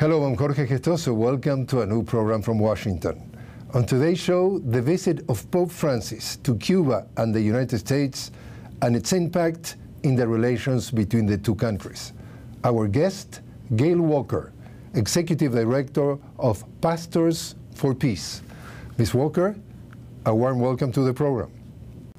Hello, I'm Jorge Gestoso. Welcome to a new program from Washington. On today's show, the visit of Pope Francis to Cuba and the United States and its impact in the relations between the two countries. Our guest, Gail Walker, Executive Director of Pastors for Peace. Ms. Walker, a warm welcome to the program.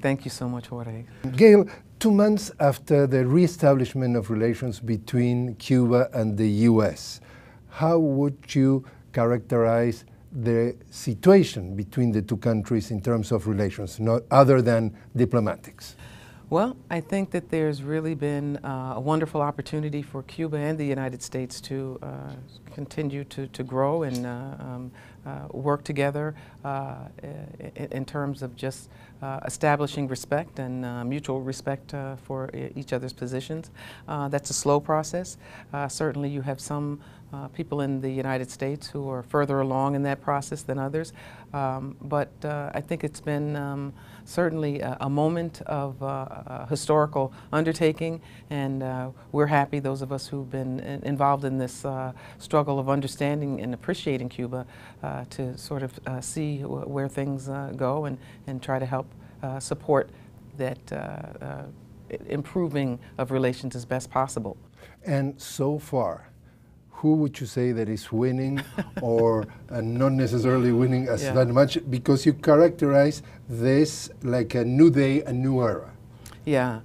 Thank you so much, Jorge. Gail, 2 months after the reestablishment of relations between Cuba and the U.S., how would you characterize the situation between the two countries in terms of relations, not other than diplomatics? Well, I think that there's really been a wonderful opportunity for Cuba and the United States to continue to grow and work together in terms of just establishing respect and mutual respect for each other's positions. That's a slow process. Certainly you have some people in the United States who are further along in that process than others. But I think it's been certainly a moment of historical undertaking, and we're happy, those of us who've been involved in this struggle of understanding and appreciating Cuba, to sort of see where things go and try to help support that improving of relations as best possible. And so far, who would you say that is winning or not necessarily winning as that much? Because you characterize this like a new day, a new era. Yeah.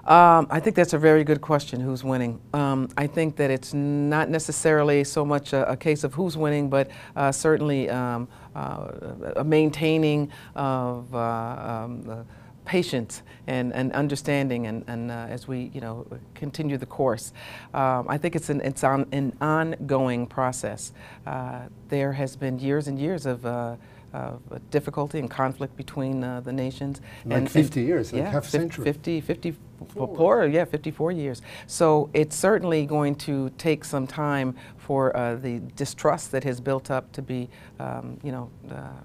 I think that's a very good question, who's winning. I think that it's not necessarily so much a case of who's winning, but certainly a maintaining of patience and understanding, and as we continue the course. I think it's an ongoing process. There has been years and years of difficulty and conflict between the nations. Like 50 years, like half a century. 54 years. So it's certainly going to take some time for the distrust that has built up to be,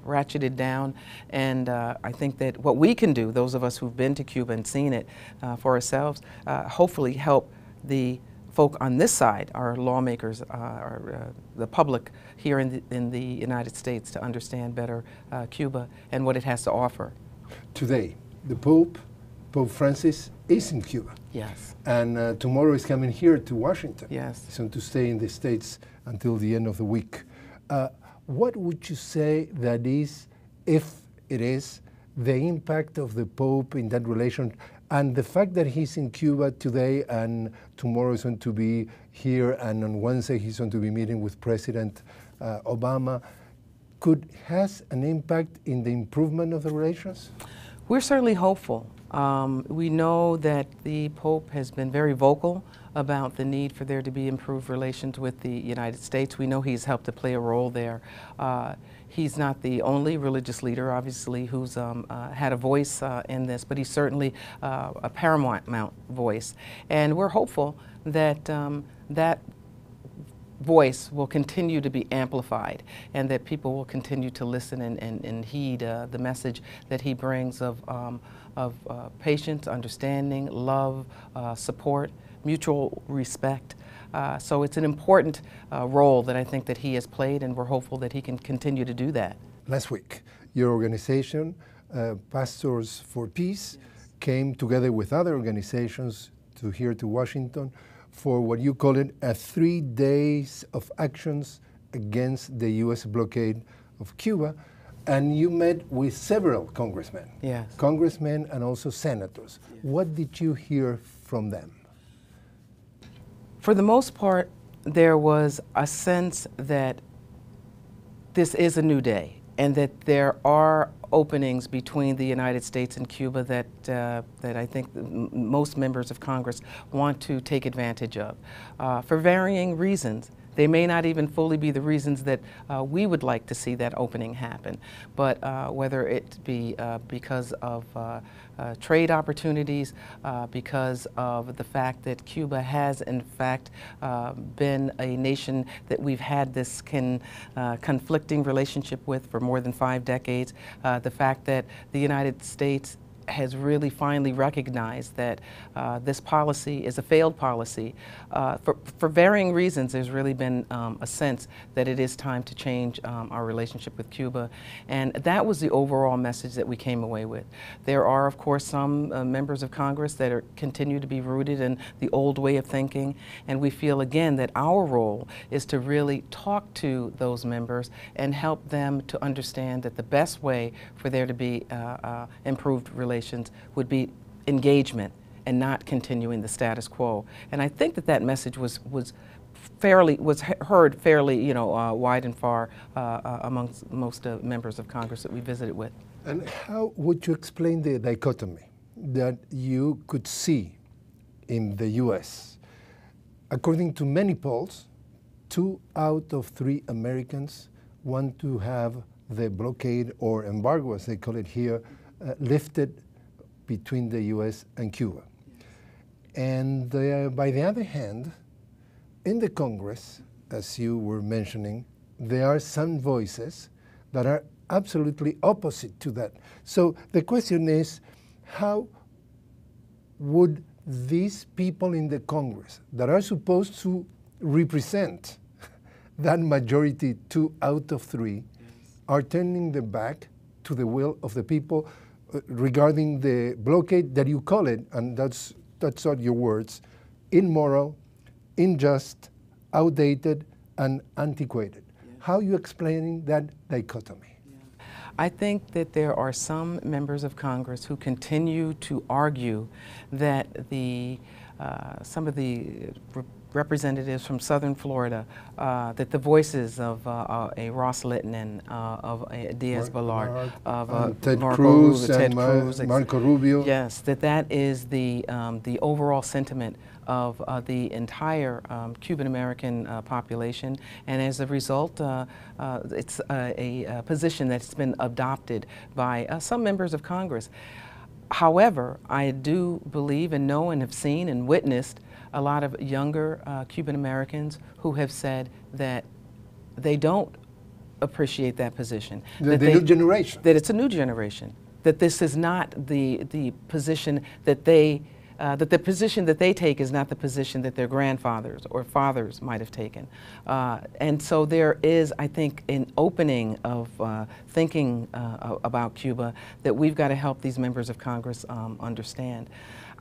ratcheted down. And I think that what we can do, those of us who've been to Cuba and seen it for ourselves, hopefully help the folk on this side, our lawmakers, the public here in the United States, to understand better Cuba and what it has to offer. Today, the Pope Francis, is in Cuba. Yes. And tomorrow is coming here to Washington. Yes. He's going to stay in the States until the end of the week. What would you say that is, if it is, the impact of the Pope in that relation, and the fact that he's in Cuba today and tomorrow is going to be here, and on Wednesday he's going to be meeting with President Obama, has an impact in the improvement of the relations? We're certainly hopeful. We know that the Pope has been very vocal about the need for there to be improved relations with the United States. We know he's helped to play a role there. He's not the only religious leader, obviously, who's had a voice in this, but he's certainly a paramount voice. And we're hopeful that that voice will continue to be amplified, and that people will continue to listen and heed the message that he brings of patience, understanding, love, support, mutual respect. So it's an important role that I think that he has played, and we're hopeful that he can continue to do that. Last week, your organization, Pastors for Peace, came together with other organizations here to Washington for what you call it a 3 days of actions against the U.S. blockade of Cuba. And you met with several congressmen. Yes. Congressmen and also senators. Yes. What did you hear from them? For the most part, there was a sense that this is a new day, and that there are openings between the United States and Cuba that I think most members of Congress want to take advantage of for varying reasons. They may not even fully be the reasons that we would like to see that opening happen, but whether it be because of trade opportunities, because of the fact that Cuba has in fact been a nation that we've had this conflicting relationship with for more than 5 decades, the fact that the United States has really finally recognized that this policy is a failed policy. For varying reasons, there's really been a sense that it is time to change our relationship with Cuba, and that was the overall message that we came away with. There are, of course, some members of Congress that continue to be rooted in the old way of thinking, and we feel again that our role is to really talk to those members and help them to understand that the best way for there to be improved relations would be engagement and not continuing the status quo. And I think that that message was heard fairly, wide and far amongst most members of Congress that we visited with. And how would you explain the dichotomy that you could see in the U.S.? According to many polls, 2 out of 3 Americans want to have the blockade or embargo, as they call it here, lifted between the U.S. and Cuba. And by the other hand, in the Congress, as you were mentioning, there are some voices that are absolutely opposite to that. So the question is, how would these people in the Congress that are supposed to represent that majority, 2 out of 3, are turning their back to the will of the people regarding the blockade that you call it, and that's not your words, immoral, unjust, outdated, and antiquated. Yeah. How are you explaining that dichotomy? Yeah. I think that there are some members of Congress who continue to argue that some of the representatives from southern Florida, that the voices of a Ross Littman, of a Diaz-Balart, of Ted Cruz and Marco Rubio. Yes, that is the overall sentiment of the entire Cuban American population, and as a result, it's a position that's been adopted by some members of Congress. However, I do believe and know and have seen and witnessed a lot of younger Cuban Americans who have said that they don't appreciate that position. The new generation. That it's a new generation. That this is not the position that they, that the position that they take is not the position that their grandfathers or fathers might have taken. And so there is, I think, an opening of thinking about Cuba that we've got to help these members of Congress understand.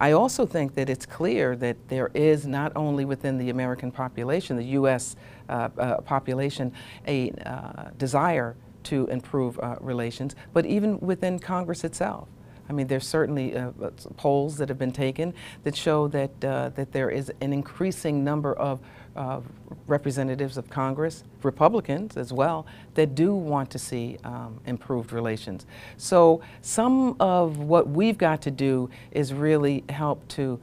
I also think that it's clear that there is not only within the American population, the U.S. Population, a desire to improve relations, but even within Congress itself. I mean, there's certainly polls that have been taken that show that that there is an increasing number of representatives of Congress, Republicans as well, that do want to see improved relations. So some of what we've got to do is really help to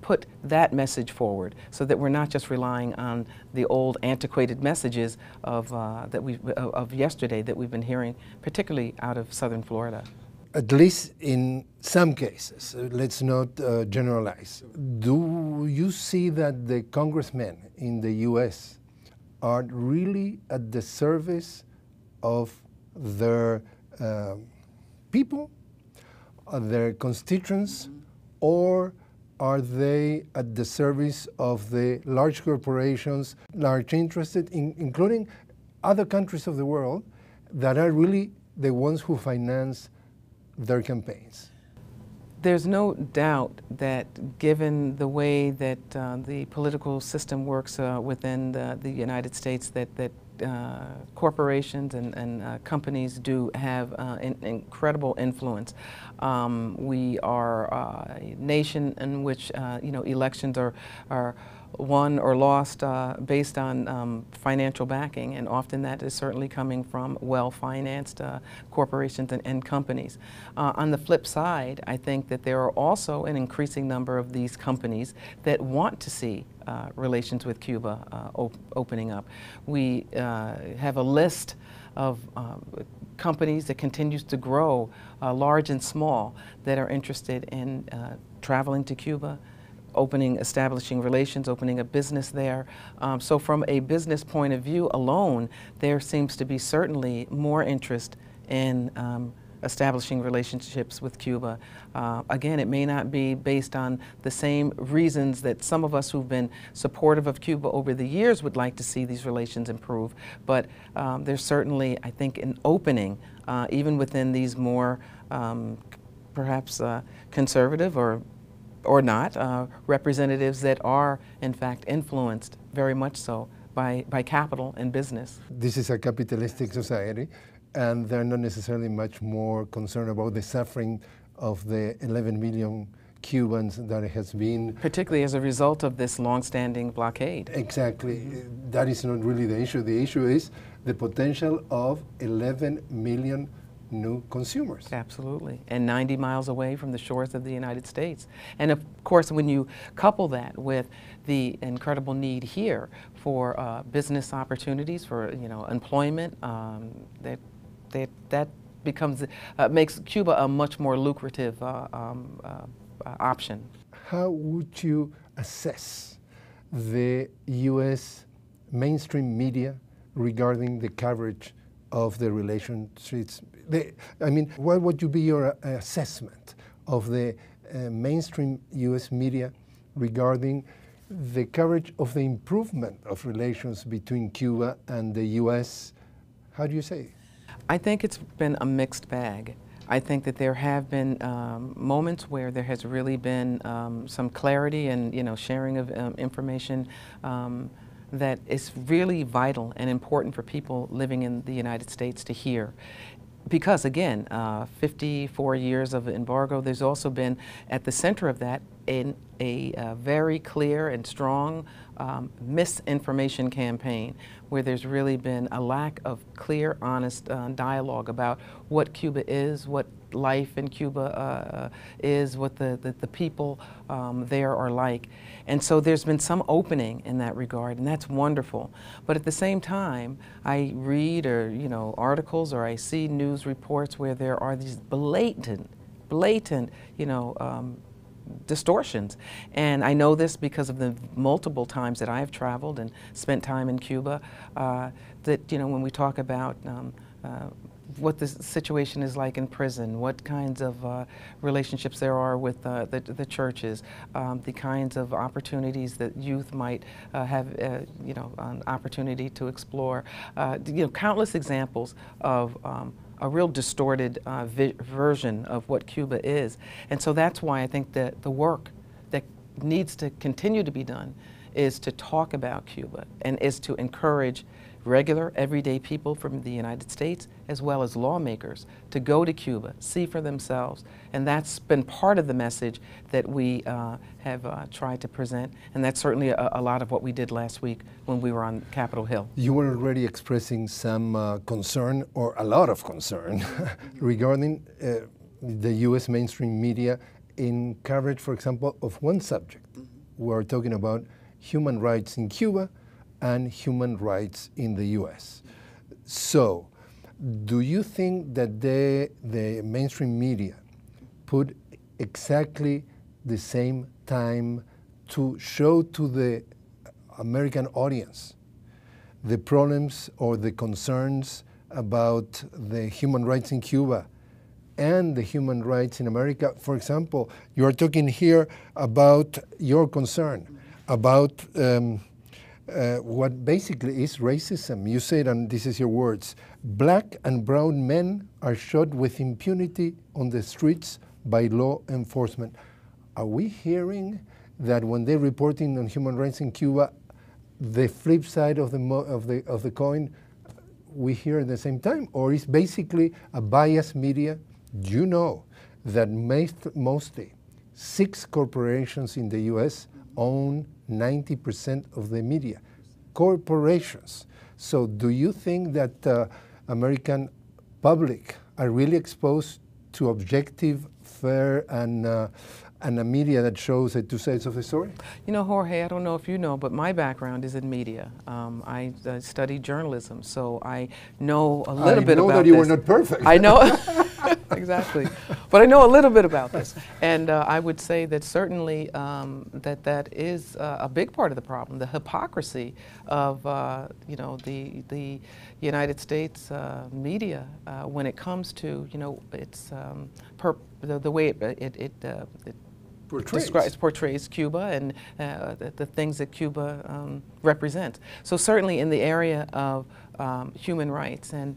put that message forward, so that we're not just relying on the old antiquated messages of of yesterday that we've been hearing, particularly out of southern Florida. At least in some cases, let's not generalize. Do you see that the congressmen in the U.S. are really at the service of their people, their constituents, or are they at the service of the large corporations, large interested, including other countries of the world, that are really the ones who finance their campaigns? There's no doubt that given the way that the political system works within the United States, that corporations and companies do have incredible influence. We are a nation in which elections are won or lost based on financial backing, and often that is certainly coming from well-financed corporations and companies. On the flip side, I think that there are also an increasing number of these companies that want to see relations with Cuba opening up. We have a list of companies that continues to grow, large and small, that are interested in traveling to Cuba, establishing relations, opening a business there. So from a business point of view alone, there seems to be certainly more interest in establishing relationships with Cuba. Again, it may not be based on the same reasons that some of us who've been supportive of Cuba over the years would like to see these relations improve, but there's certainly, I think, an opening, even within these more perhaps conservative or not, representatives that are in fact influenced very much so by capital and business. This is a capitalistic society, and they're not necessarily much more concerned about the suffering of the 11 million Cubans that has been. Particularly as a result of this long-standing blockade. Exactly. That is not really the issue. The issue is the potential of 11 million new consumers. Absolutely, and 90 miles away from the shores of the United States. And of course, when you couple that with the incredible need here for business opportunities, for employment, that becomes makes Cuba a much more lucrative option. How would you assess the U.S. mainstream media regarding the coverage of the relationships? What would be your assessment of the mainstream U.S. media regarding the coverage of the improvement of relations between Cuba and the U.S.? How do you say? I think it's been a mixed bag. I think that there have been moments where there has really been some clarity and sharing of information that is really vital and important for people living in the United States to hear. Because again, 54 years of embargo, there's also been at the center of that a very clear and strong misinformation campaign where there's really been a lack of clear, honest dialogue about what Cuba is, what life in Cuba is, what the people there are like. And so there's been some opening in that regard, and that's wonderful. But at the same time, I read articles or I see news reports where there are these blatant, distortions. And I know this because of the multiple times that I've traveled and spent time in Cuba, that when we talk about what the situation is like in prison, what kinds of relationships there are with the churches, the kinds of opportunities that youth might have, an opportunity to explore, countless examples of a real distorted version of what Cuba is. And so that's why I think that the work that needs to continue to be done is to talk about Cuba and is to encourage regular, everyday people from the United States as well as lawmakers to go to Cuba, see for themselves. And that's been part of the message that we have tried to present. And that's certainly a lot of what we did last week when we were on Capitol Hill. You were already expressing some concern, or a lot of concern, regarding the U.S. mainstream media in coverage, for example, of one subject. We're talking about human rights in Cuba and human rights in the U.S. So, do you think that the mainstream media put exactly the same time to show to the American audience the problems or the concerns about the human rights in Cuba and the human rights in America? For example, you are talking here about your concern about what basically is racism. You said, and this is your words, black and brown men are shot with impunity on the streets by law enforcement. Are we hearing that when they're reporting on human rights in Cuba, the flip side of the coin, we hear at the same time? Or is basically a biased media? You know that mostly 6 corporations in the US own 90% of the media. Corporations. So do you think that American public are really exposed to objective, fair, and a media that shows the two sides of the story? Jorge, I don't know if you know, but my background is in media. I studied journalism, so I know a little bit about this. I know that you were not perfect. I know, exactly. but I know a little bit about this. And I would say that certainly that is a big part of the problem, the hypocrisy of the United States media when it comes to its the way it portrays Cuba and the things that Cuba represents. So certainly in the area of human rights and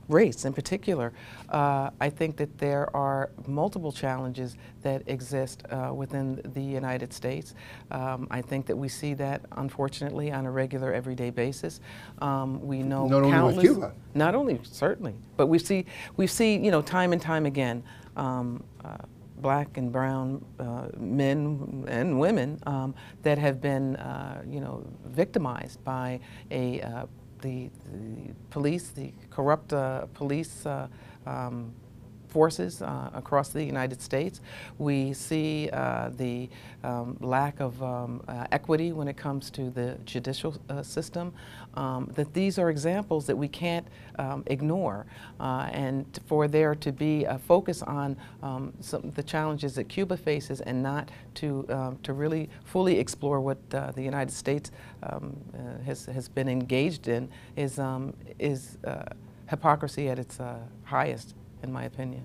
race in particular, I think that there are multiple challenges that exist within the United States. I think that we see that, unfortunately, on a regular, everyday basis. We know not countless, only with Cuba. Not only, certainly, but we see time and time again, black and brown men and women that have been, victimized by the police, the corrupt police forces across the United States. We see the lack of equity when it comes to the judicial system, that these are examples that we can't ignore. And for there to be a focus on the challenges that Cuba faces and not to really fully explore what the United States has been engaged in is hypocrisy at its highest, in my opinion.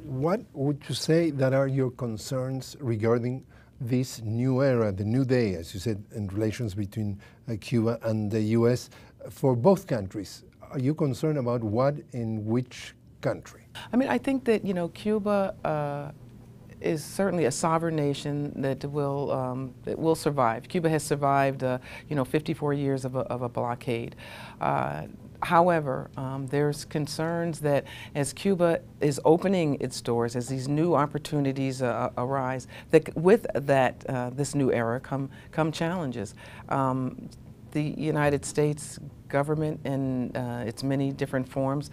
What would you say that are your concerns regarding this new era, the new day, as you said, in relations between Cuba and the U.S. for both countries? Are you concerned about what in which country? I mean, I think that, Cuba is certainly a sovereign nation that will survive. Cuba has survived, 54 years of a blockade. However, there's concerns that as Cuba is opening its doors, as these new opportunities arise, that with that this new era come challenges. The United States government in its many different forms,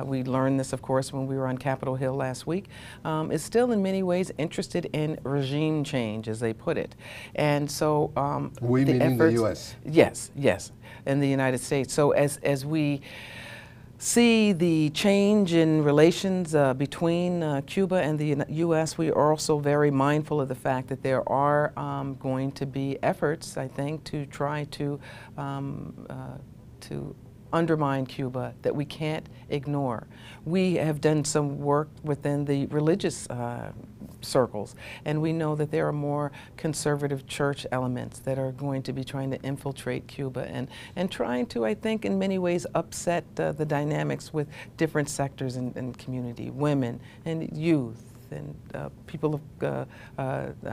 we learned this, of course, when we were on Capitol Hill last week, is still in many ways interested in regime change, as they put it. And so we meaning the U.S.? Yes, in the United States. So as we see the change in relations between Cuba and the U.S., we are also very mindful of the fact that there are going to be efforts, I think, to try to undermine Cuba that we can't ignore. We have done some work within the religious circles, and we know that there are more conservative church elements that are going to be trying to infiltrate Cuba and trying to, I think, in many ways upset the dynamics with different sectors in community, women and youth and people of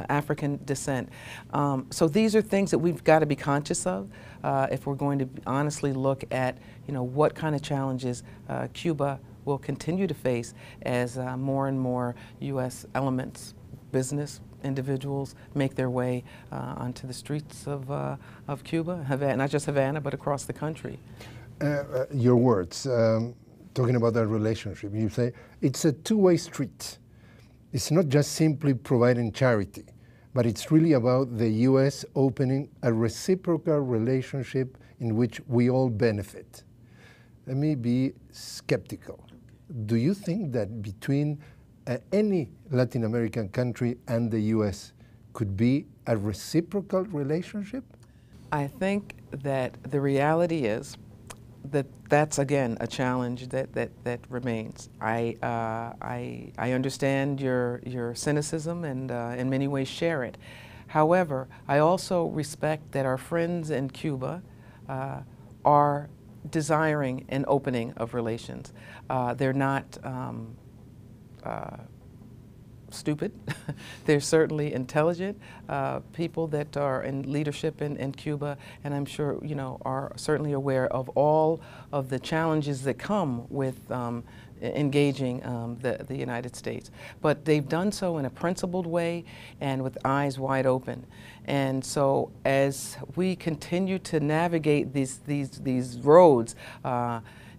African descent. So these are things that we've got to be conscious of if we're going to honestly look at, what kind of challenges Cuba will continue to face as more and more U.S. elements, business, individuals make their way onto the streets of Cuba, Havana, not just Havana, but across the country. Your words, talking about that relationship, you say it's a two-way street. It's not just simply providing charity, but it's really about the U.S. opening a reciprocal relationship in which we all benefit. Let me be skeptical. Do you think that between any Latin American country and the U.S. could be a reciprocal relationship? I think that the reality is that that's, again, a challenge that remains. I understand your cynicism and in many ways share it. However, I also respect that our friends in Cuba are desiring an opening of relations. They're not stupid. They're certainly intelligent people that are in leadership in Cuba, and I'm sure are certainly aware of all of the challenges that come with engaging the United States. But they've done so in a principled way and with eyes wide open. And so as we continue to navigate these roads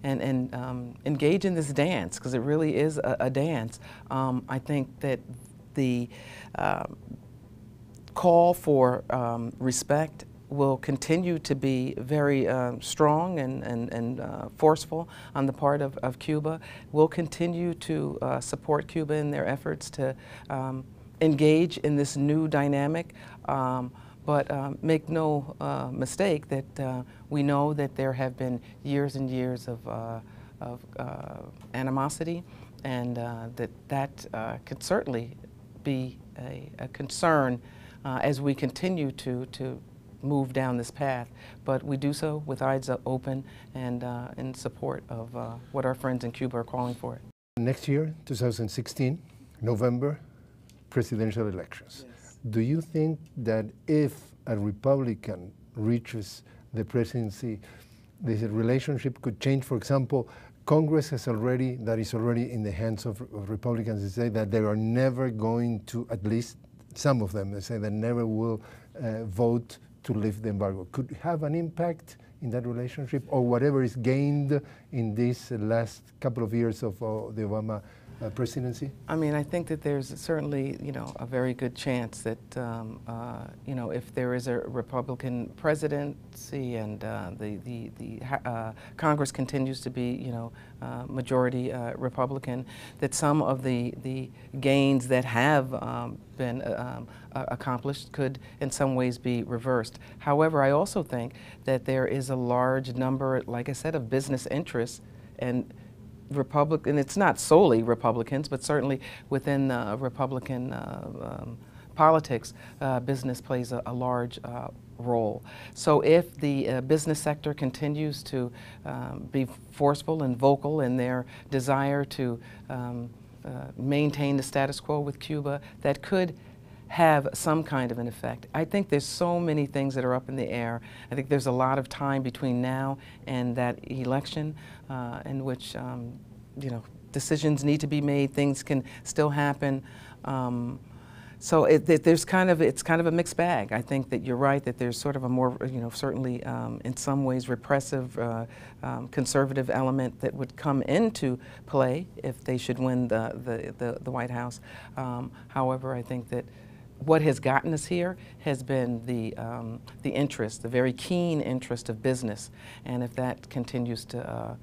and engage in this dance, because it really is a dance, I think that the call for respect will continue to be very strong and forceful on the part of Cuba. We'll continue to support Cuba in their efforts to engage in this new dynamic, but make no mistake that we know that there have been years and years of animosity, and that could certainly be a concern as we continue to move down this path. But we do so with eyes open and in support of what our friends in Cuba are calling for. Next year, 2016, November, presidential elections. Yes. Do you think that if a Republican reaches the presidency, the relationship could change? For example, Congress is already in the hands of Republicans. They say that they are never going to, at least some of them, they say they never will vote to lift the embargo. Could have an impact in that relationship, or whatever is gained in these last couple of years of the Obama presidency? I mean, I think that there's certainly, a very good chance that, if there is a Republican presidency and the Congress continues to be, majority Republican, that some of the gains that have been accomplished could in some ways be reversed. However, I also think that there is a large number, like I said, of business interests, and it's not solely Republicans, but certainly within Republican politics, business plays a large role. So if the business sector continues to be forceful and vocal in their desire to maintain the status quo with Cuba, that could have some kind of an effect. I think there's so many things that are up in the air. I think there's a lot of time between now and that election in which decisions need to be made. Things can still happen. So it's kind of a mixed bag. I think that you're right that there's sort of a more, certainly in some ways repressive, conservative element that would come into play if they should win the White House. However, I think that what has gotten us here has been the interest, the very keen interest of business, and if that continues to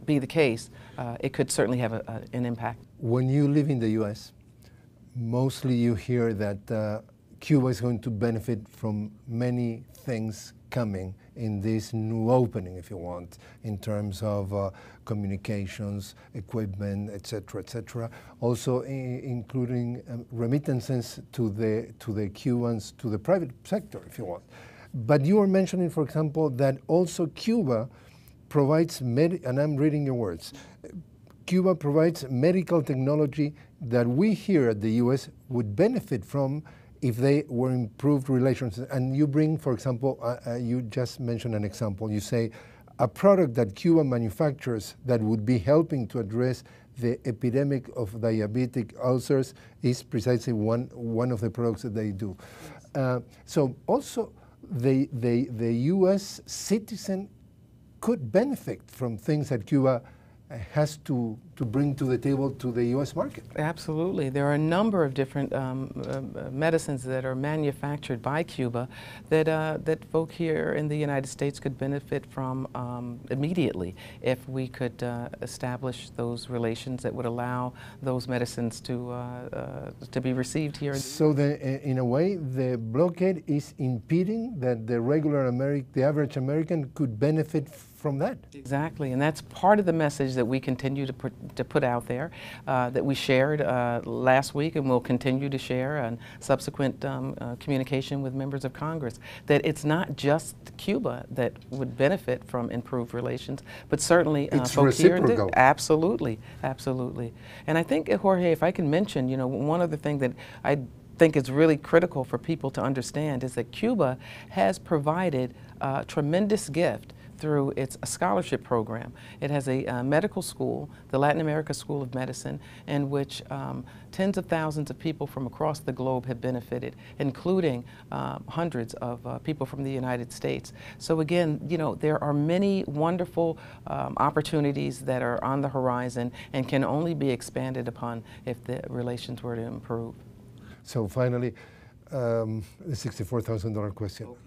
be the case, it could certainly have an impact. When you live in the U.S., mostly you hear that Cuba is going to benefit from many things coming in this new opening, if you want, in terms of communications, equipment, etc., etc. Also including remittances to the Cubans, to the private sector, if you want. But you were mentioning, for example, that also Cuba provides, and I'm reading your words, Cuba provides medical technology that we here at the U.S. would benefit from if they were improved relations. And you bring, for example, you just mentioned an example. You say a product that Cuba manufactures that would be helping to address the epidemic of diabetic ulcers is precisely one of the products that they do. So also the U.S. citizen could benefit from things that Cuba has to bring to the table to the U.S. market. Absolutely. There are a number of different medicines that are manufactured by Cuba that folk here in the United States could benefit from immediately if we could establish those relations that would allow those medicines to be received here. So in a way, the blockade is impeding that the regular the average American could benefit from that. Exactly, and that's part of the message that we continue to put out there, that we shared last week and will continue to share on subsequent communication with members of Congress, that it's not just Cuba that would benefit from improved relations, but certainly it's folks here. Reciprocal. Absolutely, absolutely. And I think, Jorge, if I can mention, one other thing that I think is really critical for people to understand is that Cuba has provided a tremendous gift through its scholarship program. It has a medical school, the Latin America School of Medicine, in which tens of thousands of people from across the globe have benefited, including hundreds of people from the United States. So again, there are many wonderful opportunities that are on the horizon and can only be expanded upon if the relations were to improve. So finally, the $64,000 question. Okay.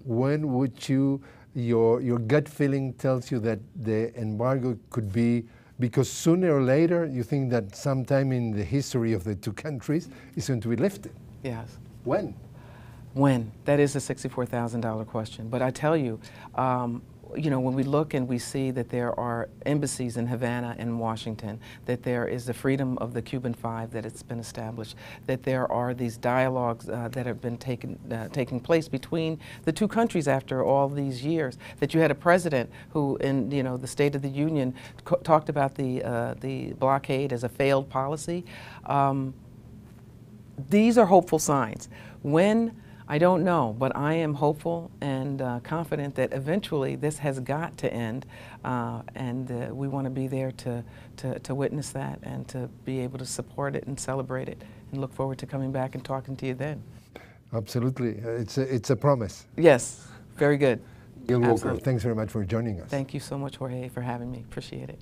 When would you, your gut feeling tells you that the embargo could be, because sooner or later you think that sometime in the history of the two countries it's going to be lifted? Yes. When? When? That is a $64,000 question. But I tell you, you know, when we look and we see that there are embassies in Havana and Washington, that there is the freedom of the Cuban Five, that it's been established, that there are these dialogues that have been taking place between the two countries after all these years, that you had a president who, in the State of the Union, talked about the blockade as a failed policy. These are hopeful signs. When? I don't know, but I am hopeful and confident that eventually this has got to end, and we want to be there to witness that and to be able to support it and celebrate it, and look forward to coming back and talking to you then. Absolutely. It's a promise. Yes. Very good. Gail Walker, thanks very much for joining us. Thank you so much, Jorge, for having me. Appreciate it.